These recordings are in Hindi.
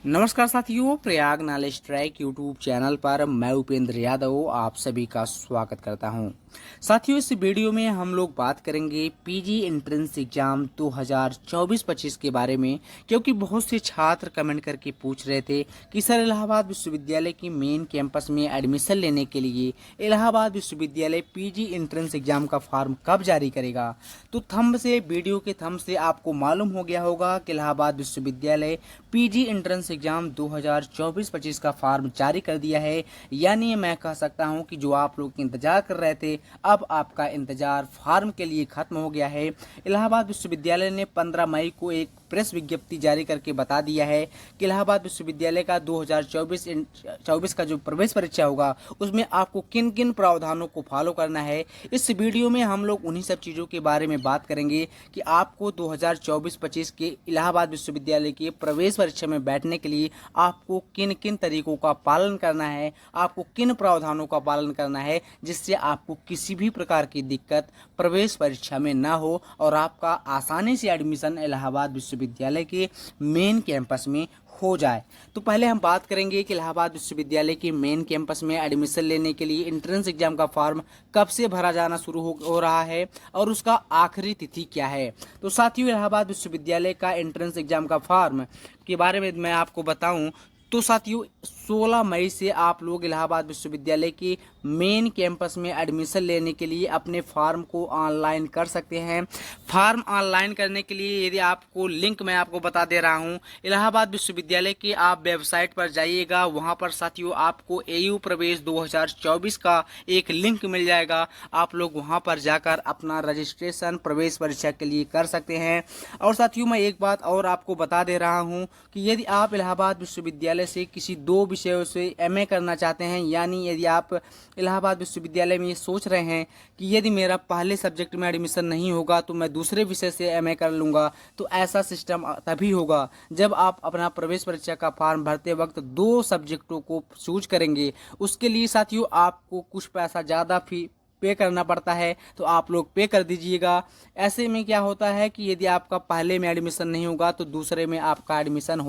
नमस्कार साथियों, Prayag knowledge track YouTube channel पर मैं उपेंद्र यादव आप सभी का स्वागत करता हूं। साथियों, इस वीडियो में हम लोग बात करेंगे पीजी एंट्रेंस एग्जाम 2024-25 के बारे में, क्योंकि बहुत से छात्र कमेंट करके पूछ रहे थे कि सर इलाहाबाद विश्वविद्यालय की मेन कैंपस में एडमिशन लेने के लिए इलाहाबाद विश्वविद्यालय पीजी एंट्रेंस एग्जाम का फॉर्म कब जारी करेगा। तो वीडियो के थंब से आपको मालूम हो गया होगा कि इलाहाबाद विश्वविद्यालय पीजी एंट्रेंस एग्जाम 2024-25 का फॉर्म जारी कर दिया है। यानी मैं कह सकता हूं कि जो आप लोग इंतजार कर रहे थे, अब आपका इंतजार फॉर्म के लिए खत्म हो गया है। इलाहाबाद विश्वविद्यालय ने 15 मई को एक प्रेस विज्ञप्ति जारी करके बता दिया है कि इलाहाबाद विश्वविद्यालय का 2024 का जो प्रवेश परीक्षा होगा उसमें आपको किन किन प्रावधानों को फॉलो करना है। इस वीडियो में हम लोग उन्हीं सब चीज़ों के बारे में बात करेंगे कि आपको 2024-25 के इलाहाबाद विश्वविद्यालय के प्रवेश परीक्षा में बैठने के लिए आपको किन किन तरीकों का पालन करना है, आपको किन प्रावधानों का पालन करना है, जिससे आपको किसी भी प्रकार की दिक्कत प्रवेश परीक्षा में ना हो और आपका आसानी से एडमिशन इलाहाबाद विश्वविद्यालय के मेन कैंपस में हो जाए। तो पहले हम बात करेंगे कि इलाहाबाद विश्वविद्यालय के मेन कैंपस में एडमिशन लेने के लिए एंट्रेंस एग्जाम का फॉर्म कब से भरा जाना शुरू हो रहा है और उसका आखिरी तिथि क्या है। तो साथियों, इलाहाबाद विश्वविद्यालय का एंट्रेंस एग्जाम का फॉर्म के बारे में मैं आपको बताऊं तो साथियों 16 मई से आप लोग इलाहाबाद विश्वविद्यालय के मेन कैंपस में एडमिशन लेने के लिए अपने फॉर्म को ऑनलाइन कर सकते हैं। फॉर्म ऑनलाइन करने के लिए यदि आपको लिंक मैं आपको बता दे रहा हूं, इलाहाबाद विश्वविद्यालय की आप वेबसाइट पर जाइएगा। वहां पर साथियों आपको एयू प्रवेश 2024 का एक लिंक मिल जाएगा। आप लोग वहां पर जाकर अपना रजिस्ट्रेशन प्रवेश परीक्षा के लिए कर सकते हैं। और साथियों, मैं एक बात और आपको बता दे रहा हूं कि यदि आप इलाहाबाद विश्वविद्यालय से किसी दो विषयों से एमए करना चाहते हैं, यानी यदि आप इलाहाबाद विश्वविद्यालय में ये सोच रहे हैं कि यदि मेरा पहले सब्जेक्ट में एडमिशन नहीं होगा तो मैं दूसरे विषय से एमए कर लूँगा, तो ऐसा सिस्टम तभी होगा जब आप अपना प्रवेश परीक्षा का फॉर्म भरते वक्त दो सब्जेक्टों को चूज करेंगे। उसके लिए साथियों आपको कुछ पैसा ज़्यादा पे करना पड़ता है, तो आप लोग पे कर दीजिएगा। ऐसे में क्या होता है कि यदि आपका पहले में एडमिशन नहीं होगा तो दूसरे में आपका एडमिशन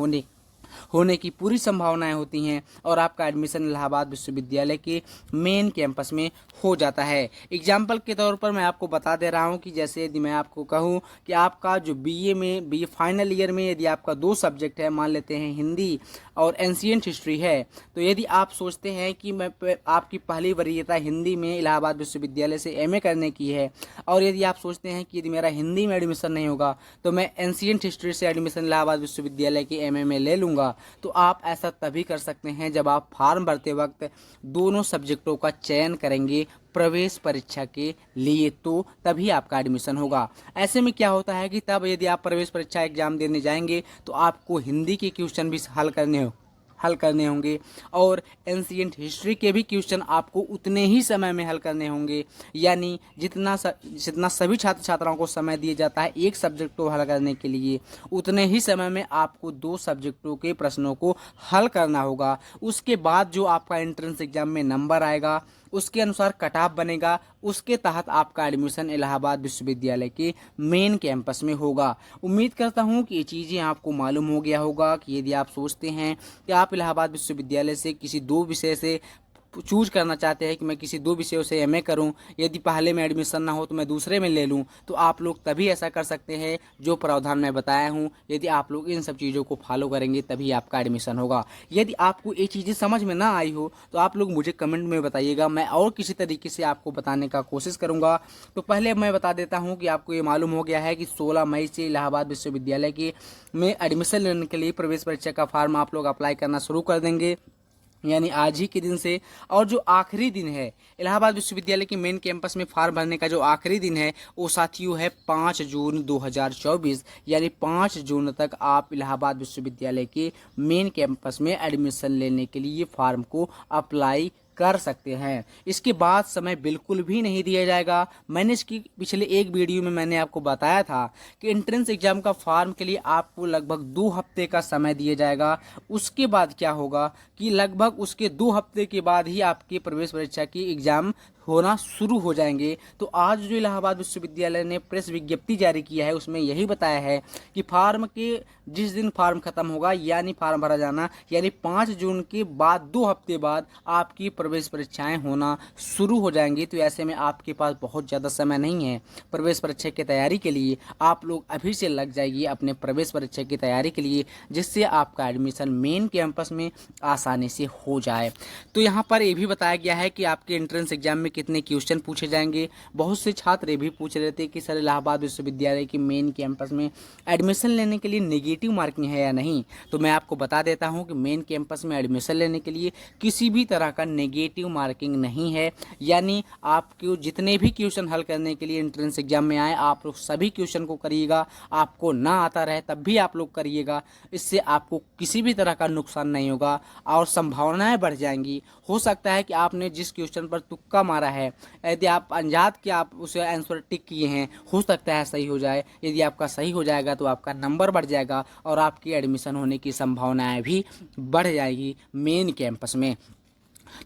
होने की पूरी संभावनाएं होती हैं और आपका एडमिशन इलाहाबाद विश्वविद्यालय के मेन कैंपस में हो जाता है। एग्जाम्पल के तौर पर मैं आपको बता दे रहा हूं कि जैसे यदि मैं आपको कहूं कि आपका जो बीए फाइनल ईयर में यदि आपका दो सब्जेक्ट है, मान लेते हैं हिंदी और एंशिएंट हिस्ट्री है, तो यदि आप सोचते हैं कि मैं आपकी पहली वरीयता हिंदी में इलाहाबाद विश्वविद्यालय से एमए करने की है और यदि आप सोचते हैं कि यदि मेरा हिंदी में एडमिशन नहीं होगा तो मैं एंशिएंट हिस्ट्री से एडमिशन इलाहाबाद विश्वविद्यालय के एमए में ले लूँगा, तो आप ऐसा तभी कर सकते हैं जब आप फॉर्म भरते वक्त दोनों सब्जेक्टों का चयन करेंगे प्रवेश परीक्षा के लिए, तो तभी आपका एडमिशन होगा। ऐसे में क्या होता है कि तब यदि आप प्रवेश परीक्षा एग्जाम देने जाएंगे तो आपको हिंदी के क्वेश्चन भी हल करने होंगे और एंशिएंट हिस्ट्री के भी क्वेश्चन आपको उतने ही समय में हल करने होंगे। यानी जितना सभी छात्र छात्राओं को समय दिया जाता है एक सब्जेक्ट को हल करने के लिए, उतने ही समय में आपको दो सब्जेक्टों के प्रश्नों को हल करना होगा। उसके बाद जो आपका एंट्रेंस एग्जाम में नंबर आएगा उसके अनुसार कट ऑफ बनेगा, उसके तहत आपका एडमिशन इलाहाबाद विश्वविद्यालय के मेन कैंपस में होगा। उम्मीद करता हूं कि ये चीज़ें आपको मालूम हो गया होगा कि यदि आप सोचते हैं कि आप इलाहाबाद विश्वविद्यालय से किसी दो विषय से चूज करना चाहते हैं कि मैं किसी दो विषयों से एमए करूं, यदि पहले में एडमिशन ना हो तो मैं दूसरे में ले लूं, तो आप लोग तभी ऐसा कर सकते हैं जो प्रावधान मैं बताया हूं। यदि आप लोग इन सब चीज़ों को फॉलो करेंगे तभी आपका एडमिशन होगा। यदि आपको ये चीज़ें समझ में ना आई हो तो आप लोग मुझे कमेंट में बताइएगा, मैं और किसी तरीके से आपको बताने का कोशिश करूँगा। तो पहले मैं बता देता हूँ कि आपको ये मालूम हो गया है कि 16 मई से इलाहाबाद विश्वविद्यालय के में एडमिशन लेने के लिए प्रवेश परीक्षा का फॉर्म आप लोग अप्लाई करना शुरू कर देंगे, यानी आज ही के दिन से। और जो आखिरी दिन है इलाहाबाद विश्वविद्यालय के मेन कैंपस में फॉर्म भरने का, जो आखिरी दिन है वो साथियों है 5 जून 2024। यानी 5 जून तक आप इलाहाबाद विश्वविद्यालय के मेन कैंपस में एडमिशन लेने के लिए फॉर्म को अप्लाई कर सकते हैं। इसके बाद समय बिल्कुल भी नहीं दिया जाएगा। मैंने इसकी पिछले एक वीडियो में मैंने आपको बताया था कि एंट्रेंस एग्जाम का फॉर्म के लिए आपको लगभग 2 हफ्ते का समय दिया जाएगा। उसके बाद क्या होगा कि लगभग उसके 2 हफ्ते के बाद ही आपकी प्रवेश परीक्षा की एग्जाम होना शुरू हो जाएंगे। तो आज जो इलाहाबाद विश्वविद्यालय ने प्रेस विज्ञप्ति जारी किया है उसमें यही बताया है कि फार्म के जिस दिन फार्म खत्म होगा यानी फार्म भरा जाना यानी 5 जून के बाद 2 हफ्ते बाद आपकी प्रवेश परीक्षाएं होना शुरू हो जाएंगी। तो ऐसे में आपके पास बहुत ज़्यादा समय नहीं है प्रवेश परीक्षा की तैयारी के लिए। आप लोग अभी से लग जाइए अपने प्रवेश परीक्षा की तैयारी के लिए, जिससे आपका एडमिशन मेन कैंपस में आसानी से हो जाए। तो यहाँ पर ये भी बताया गया है कि आपके एंट्रेंस एग्जाम में कितने क्वेश्चन पूछे जाएंगे। बहुत से छात्र ये भी पूछ रहे थे कि सर इलाहाबाद विश्वविद्यालय के मेन कैंपस में एडमिशन लेने के लिए नेगेटिव मार्किंग है या नहीं। तो मैं आपको बता देता हूँ कि मेन कैंपस में एडमिशन लेने के लिए किसी भी तरह का नेगेटिव मार्किंग नहीं है। यानी आपको जितने भी क्वेश्चन हल करने के लिए एंट्रेंस एग्जाम में आए आप लोग सभी क्वेश्चन को करिएगा। आपको ना आता रहे तब भी आप लोग करिएगा। इससे आपको किसी भी तरह का नुकसान नहीं होगा और संभावनाएं बढ़ जाएंगी। हो सकता है कि आपने जिस क्वेश्चन पर तुक्का मारा है, यदि आप अनजात के आप उसे आंसर टिक किए हैं, हो सकता है सही हो जाए। यदि आपका सही हो जाएगा तो आपका नंबर बढ़ जाएगा और आपकी एडमिशन होने की संभावनाएं भी बढ़ जाएगी मेन कैंपस में।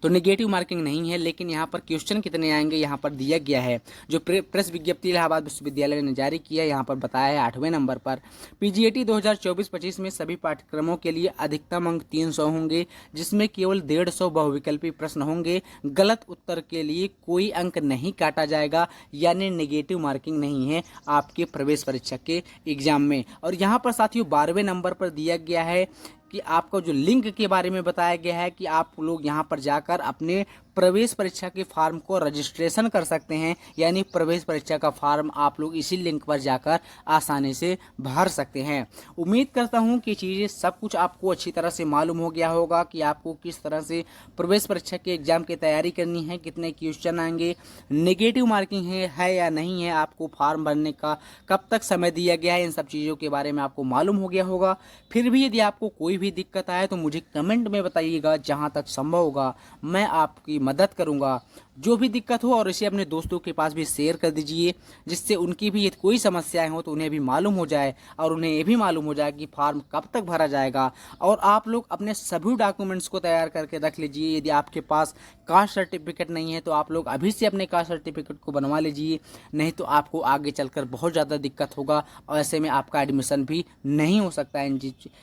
तो नेगेटिव मार्किंग नहीं है, लेकिन यहाँ पर क्वेश्चन कितने आएंगे यहाँ पर दिया गया है। जो प्रेस विज्ञप्ति इलाहाबाद विश्वविद्यालय ने जारी किया है यहाँ पर बताया है 8वें नंबर पर पीजीएटी 2024-25 में सभी पाठ्यक्रमों के लिए अधिकतम अंक 300 होंगे, जिसमें केवल 150 बहुविकल्पी प्रश्न होंगे। गलत उत्तर के लिए कोई अंक नहीं काटा जाएगा, यानी नेगेटिव मार्किंग नहीं है आपके प्रवेश परीक्षा के एग्जाम में। और यहाँ पर साथियों 12वें नंबर पर दिया गया है कि आपको जो लिंक के बारे में बताया गया है कि आप लोग यहाँ पर जाकर अपने प्रवेश परीक्षा के फॉर्म को रजिस्ट्रेशन कर सकते हैं। यानी प्रवेश परीक्षा का फॉर्म आप लोग इसी लिंक पर जाकर आसानी से भर सकते हैं। उम्मीद करता हूँ कि चीज़ें सब कुछ आपको अच्छी तरह से मालूम हो गया होगा कि आपको किस तरह से प्रवेश परीक्षा के एग्जाम की तैयारी करनी है, कितने क्वेश्चन आएंगे, नेगेटिव मार्किंग है या नहीं है, आपको फॉर्म भरने का कब तक समय दिया गया है, इन सब चीज़ों के बारे में आपको मालूम हो गया होगा। फिर भी यदि आपको कोई भी दिक्कत आए तो मुझे कमेंट में बताइएगा, जहाँ तक संभव होगा मैं आपकी मदद करूंगा। जो भी दिक्कत हो और इसे अपने दोस्तों के पास भी शेयर कर दीजिए, जिससे उनकी भी कोई समस्याएं हो तो उन्हें भी मालूम हो जाए और उन्हें ये भी मालूम हो जाए कि फॉर्म कब तक भरा जाएगा। और आप लोग अपने सभी डॉक्यूमेंट्स को तैयार करके रख लीजिए। यदि आपके पास कास्ट सर्टिफिकेट नहीं है तो आप लोग अभी से अपने कास्ट सर्टिफिकेट को बनवा लीजिए, नहीं तो आपको आगे चलकर बहुत ज़्यादा दिक्कत होगा और ऐसे में आपका एडमिशन भी नहीं हो सकता है।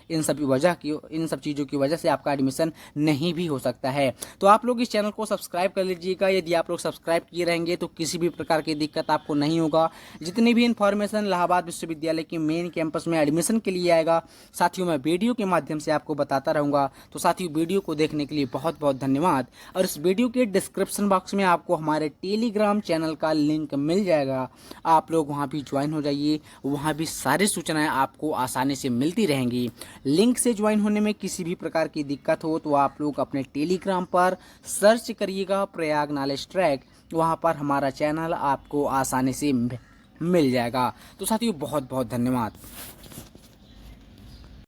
इन सब चीज़ों की वजह से आपका एडमिशन नहीं भी हो सकता है। तो आप लोग इस चैनल को सब्सक्राइब कर लीजिएगा। यदि आप लोग सब्सक्राइब किए रहेंगे तो किसी भी प्रकार की दिक्कत आपको नहीं होगा। जितनी भी इन्फॉर्मेशन इलाहाबाद विश्वविद्यालय के मेन कैंपस में एडमिशन के लिए आएगा साथियों, मैं वीडियो के माध्यम से आपको बताता रहूँगा। तो साथियों वीडियो को देखने के लिए बहुत बहुत धन्यवाद। और इस वीडियो के डिस्क्रिप्शन बॉक्स में आपको हमारे टेलीग्राम चैनल का लिंक मिल जाएगा। आप लोग वहाँ भी ज्वाइन हो जाइए, वहाँ भी सारी सूचनाएं आपको आसानी से मिलती रहेंगी। लिंक से ज्वाइन होने में किसी भी प्रकार की दिक्कत हो तो आप लोग अपने टेलीग्राम पर सर्च करिएगा प्रयाग नॉलेज ट्रैक, वहाँ पर हमारा चैनल आपको आसानी से मिल जाएगा। तो साथियों बहुत बहुत धन्यवाद।